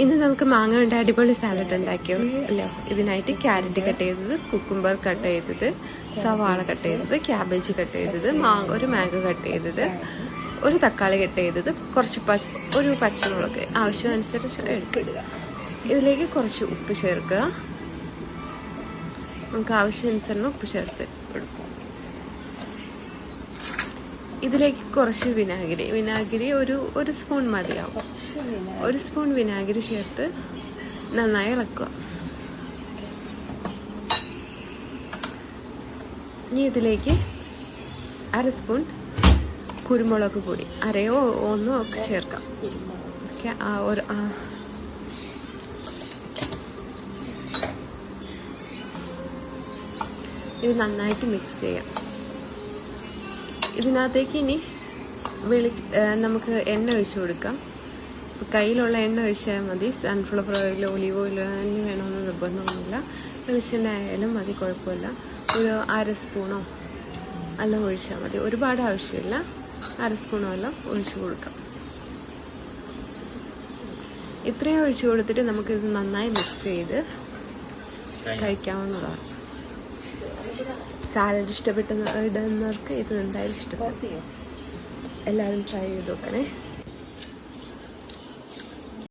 ഇന്ന് നമുക്ക് മാങ്ങ കൊണ്ട് അടിപൊളി സാലഡ് ഉണ്ടാക്കിയോ അല്ലോ. ഇതിനായിട്ട് ക്യാരറ്റ് കട്ട് ചെയ്തത്, കുക്കുംബർ കട്ട് ചെയ്തത്, സവാള കട്ട് ചെയ്തത്, ക്യാബേജ് കട്ട് ചെയ്തത്, ഒരു മാങ്ങ കട്ട് ചെയ്തത്, ഒരു തക്കാളി കട്ട് ചെയ്തത്, കുറച്ച് ഒരു പച്ചമുളക് ആവശ്യമനുസരിച്ച് എടുക്കുക. ഇതിലേക്ക് കുറച്ച് ഉപ്പ് ചേർക്കുക. നമുക്ക് ആവശ്യാനുസരണം ഉപ്പ് ചേർത്ത് കൊടുക്കുക. ഇതിലേക്ക് കുറച്ച് വിനാഗിരി ഒരു സ്പൂൺ മതിയാവും. ഒരു സ്പൂൺ വിനാഗിരി ചേർത്ത് നന്നായി ഇളക്കുക. ഇനി ഇതിലേക്ക് 1/2 സ്പൂൺ കുരുമുളക് പൊടി, അരയോ ഒന്നോ ഒക്കെ ചേർക്കാം. ഇത് നന്നായിട്ട് മിക്സ് ചെയ്യാം. ഇതിനകത്തേക്ക് ഇനി നമുക്ക് എണ്ണ ഒഴിച്ചു കൊടുക്കാം. കയ്യിലുള്ള എണ്ണ ഒഴിച്ചാൽ മതി. സൺഫ്ലവർ ഓയിൽ, ഒലീവ് ഓയിൽ തന്നെ വേണമെന്ന് നിർബന്ധമൊന്നുമില്ല. വെളിച്ചെണ്ണ ആയാലും മതി, കുഴപ്പമില്ല. ഒരു 1/2 സ്പൂണോ എല്ലാം ഒഴിച്ചാൽ മതി. ഒരുപാട് ആവശ്യമില്ല. 1/2 സ്പൂണോ എല്ലാം ഒഴിച്ചു കൊടുക്കാം. ഇത്രയും ഒഴിച്ചു കൊടുത്തിട്ട് നമുക്കിത് നന്നായി മിക്സ് ചെയ്ത് കഴിക്കാവുന്നതാണ്. സാലഡ് ഇഷ്ടപ്പെടുന്നവർക്ക് ഇത് എന്തായാലും ഇഷ്ടപ്പെടും. എല്ലാവരും ട്രൈ ചെയ്ത് നോക്കണേ.